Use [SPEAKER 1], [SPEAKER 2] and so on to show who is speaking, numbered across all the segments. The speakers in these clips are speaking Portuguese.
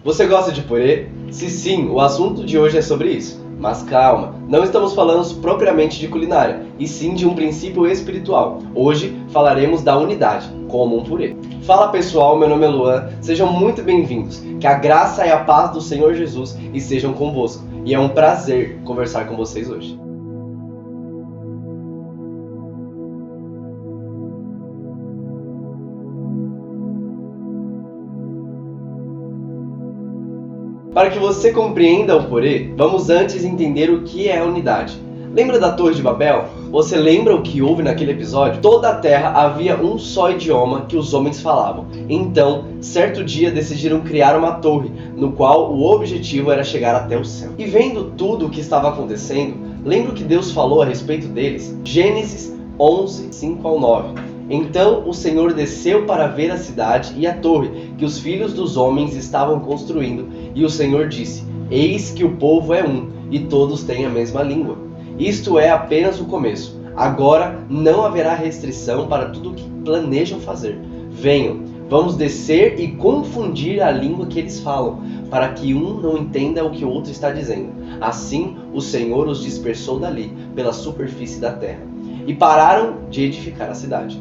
[SPEAKER 1] Você gosta de purê? Se sim, o assunto de hoje é sobre isso. Mas calma, não estamos falando propriamente de culinária, e sim de um princípio espiritual. Hoje falaremos da unidade, como um purê. Fala pessoal, meu nome é Luan, sejam muito bem-vindos. Que a graça e a paz do Senhor Jesus estejam convosco. E é um prazer conversar com vocês hoje. Para que você compreenda o purê, vamos antes entender o que é a unidade. Lembra da Torre de Babel? Você lembra o que houve naquele episódio? Toda a terra havia um só idioma que os homens falavam. Então, certo dia decidiram criar uma torre, no qual o objetivo era chegar até o céu. E vendo tudo o que estava acontecendo, lembra o que Deus falou a respeito deles? Gênesis 11, 5 ao 9. Então o Senhor desceu para ver a cidade e a torre que os filhos dos homens estavam construindo, e o Senhor disse: Eis que o povo é um, e todos têm a mesma língua. Isto é apenas o começo. Agora não haverá restrição para tudo o que planejam fazer. Venham, vamos descer e confundir a língua que eles falam, para que um não entenda o que o outro está dizendo. Assim o Senhor os dispersou dali, pela superfície da terra, e pararam de edificar a cidade.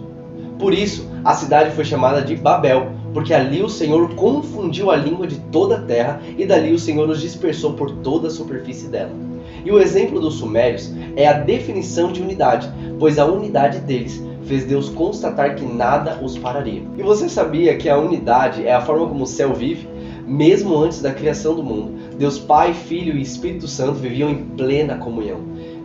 [SPEAKER 1] Por isso, a cidade foi chamada de Babel, porque ali o Senhor confundiu a língua de toda a terra, e dali o Senhor os dispersou por toda a superfície dela. E o exemplo dos sumérios é a definição de unidade, pois a unidade deles fez Deus constatar que nada os pararia. E você sabia que a unidade é a forma como o céu vive? Mesmo antes da criação do mundo, Deus Pai, Filho e Espírito Santo viviam em plena comunhão.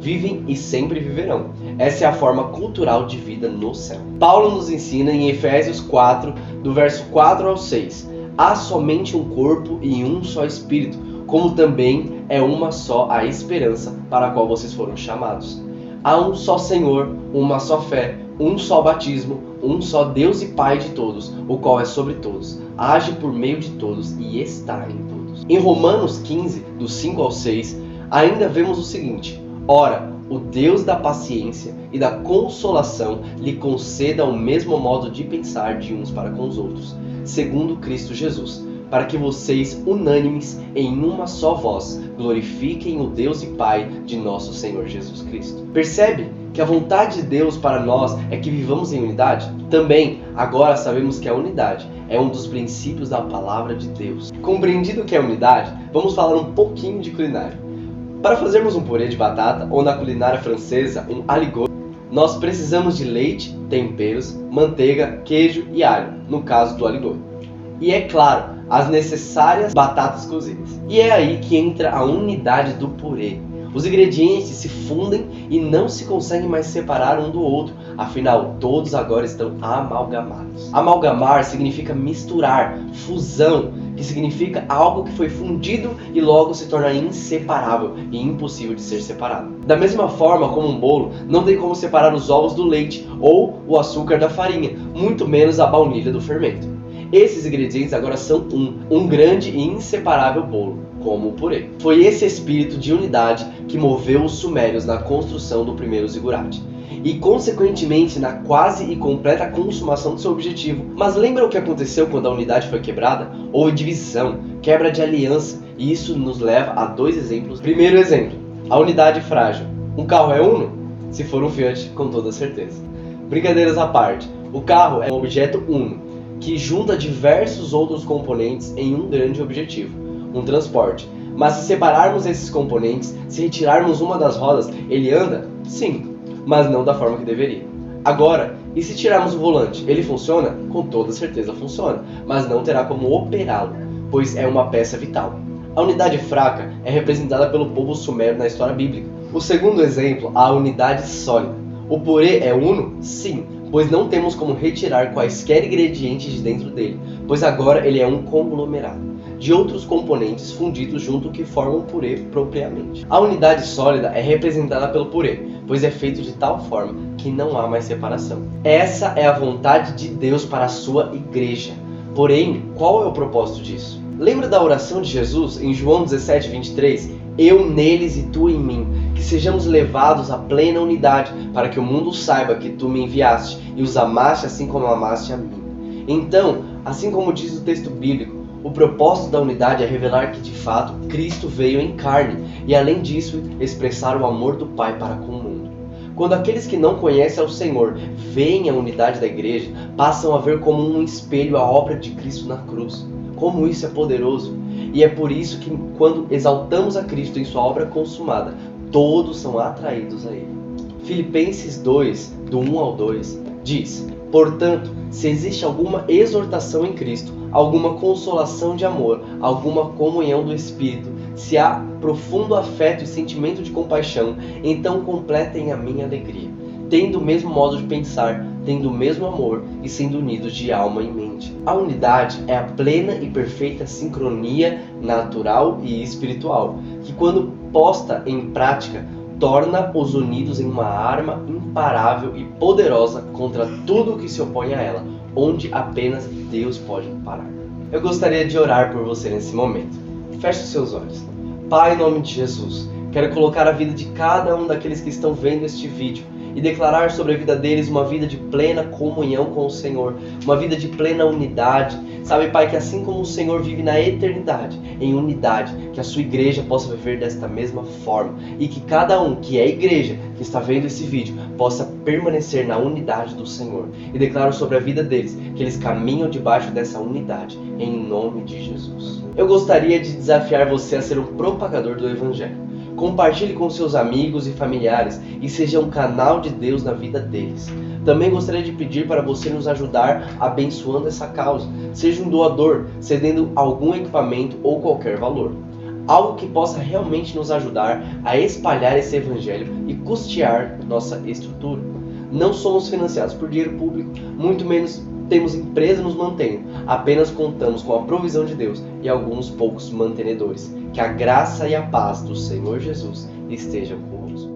[SPEAKER 1] Vivem e sempre viverão. Essa é a forma cultural de vida no céu. Paulo nos ensina em Efésios 4, do verso 4 ao 6. Há somente um corpo e um só Espírito, como também é uma só a esperança para a qual vocês foram chamados. Há um só Senhor, uma só fé, um só batismo, um só Deus e Pai de todos, o qual é sobre todos, age por meio de todos e está em todos. Em Romanos 15, do 5 ao 6, ainda vemos o seguinte: Ora, o Deus da paciência e da consolação lhe conceda o mesmo modo de pensar de uns para com os outros, segundo Cristo Jesus, para que vocês, unânimes em uma só voz, glorifiquem o Deus e Pai de nosso Senhor Jesus Cristo. Percebe que a vontade de Deus para nós é que vivamos em unidade? Também, agora sabemos que a unidade é um dos princípios da palavra de Deus. Compreendido o que é unidade, vamos falar um pouquinho de culinária. Para fazermos um purê de batata, ou na culinária francesa, um aligot, nós precisamos de leite, temperos, manteiga, queijo e alho, no caso do aligot. E é claro, as necessárias batatas cozidas. E é aí que entra a unidade do purê. Os ingredientes se fundem e não se conseguem mais separar um do outro, afinal, todos agora estão amalgamados. Amalgamar significa misturar, fusão, que significa algo que foi fundido e logo se torna inseparável e impossível de ser separado. Da mesma forma como um bolo, não tem como separar os ovos do leite ou o açúcar da farinha, muito menos a baunilha do fermento. Esses ingredientes agora são um grande e inseparável bolo, como o purê. Foi esse espírito de unidade que moveu os sumérios na construção do primeiro zigurate e, consequentemente, na quase e completa consumação do seu objetivo. Mas lembra o que aconteceu quando a unidade foi quebrada? Houve divisão, quebra de aliança, e isso nos leva a dois exemplos. Primeiro exemplo, a unidade frágil. Um carro é uno? Se for um Fiat, com toda certeza. Brincadeiras à parte, o carro é um objeto uno, que junta diversos outros componentes em um grande objetivo, um transporte. Mas se separarmos esses componentes, se retirarmos uma das rodas, ele anda? Sim, mas não da forma que deveria. Agora, e se tirarmos o volante, ele funciona? Com toda certeza funciona, mas não terá como operá-lo, pois é uma peça vital. A unidade fraca é representada pelo povo sumério na história bíblica. O segundo exemplo, a unidade sólida. O purê é uno? Sim, pois não temos como retirar quaisquer ingredientes de dentro dele, pois agora ele é um conglomerado de outros componentes fundidos junto que formam o purê propriamente. A unidade sólida é representada pelo purê, pois é feito de tal forma que não há mais separação. Essa é a vontade de Deus para a sua igreja. Porém, qual é o propósito disso? Lembra da oração de Jesus em João 17, 23? Eu neles e tu em mim, que sejamos levados à plena unidade, para que o mundo saiba que tu me enviaste e os amaste assim como amaste a mim. Então, assim como diz o texto bíblico, O propósito da unidade é revelar que, de fato, Cristo veio em carne e, além disso, expressar o amor do Pai para com o mundo. Quando aqueles que não conhecem ao Senhor veem a unidade da igreja, passam a ver como um espelho a obra de Cristo na cruz. Como isso é poderoso! E é por isso que, quando exaltamos a Cristo em sua obra consumada, todos são atraídos a Ele. Filipenses 2, do 1 ao 2, diz: Portanto, se existe alguma exortação em Cristo, alguma consolação de amor, alguma comunhão do Espírito, se há profundo afeto e sentimento de compaixão, então completem a minha alegria, tendo o mesmo modo de pensar, tendo o mesmo amor e sendo unidos de alma e mente. A unidade é a plena e perfeita sincronia natural e espiritual, que quando posta em prática, torna-os unidos em uma arma imparável e poderosa contra tudo o que se opõe a ela, onde apenas Deus pode parar. Eu gostaria de orar por você nesse momento. Feche os seus olhos. Pai, em nome de Jesus, quero colocar a vida de cada um daqueles que estão vendo este vídeo e declarar sobre a vida deles uma vida de plena comunhão com o Senhor, uma vida de plena unidade. Sabe, Pai, que assim como o Senhor vive na eternidade, em unidade, que a sua igreja possa viver desta mesma forma e que cada um que é igreja, que está vendo esse vídeo, possa permanecer na unidade do Senhor. E declaro sobre a vida deles que eles caminham debaixo dessa unidade, em nome de Jesus. Eu gostaria de desafiar você a ser um propagador do Evangelho. Compartilhe com seus amigos e familiares e seja um canal de Deus na vida deles. Também gostaria de pedir para você nos ajudar abençoando essa causa. Seja um doador, cedendo algum equipamento ou qualquer valor. Algo que possa realmente nos ajudar a espalhar esse evangelho e custear nossa estrutura. Não somos financiados por dinheiro público, muito menos temos empresa nos mantendo. Apenas contamos com a provisão de Deus e alguns poucos mantenedores. Que a graça e a paz do Senhor Jesus estejam conosco.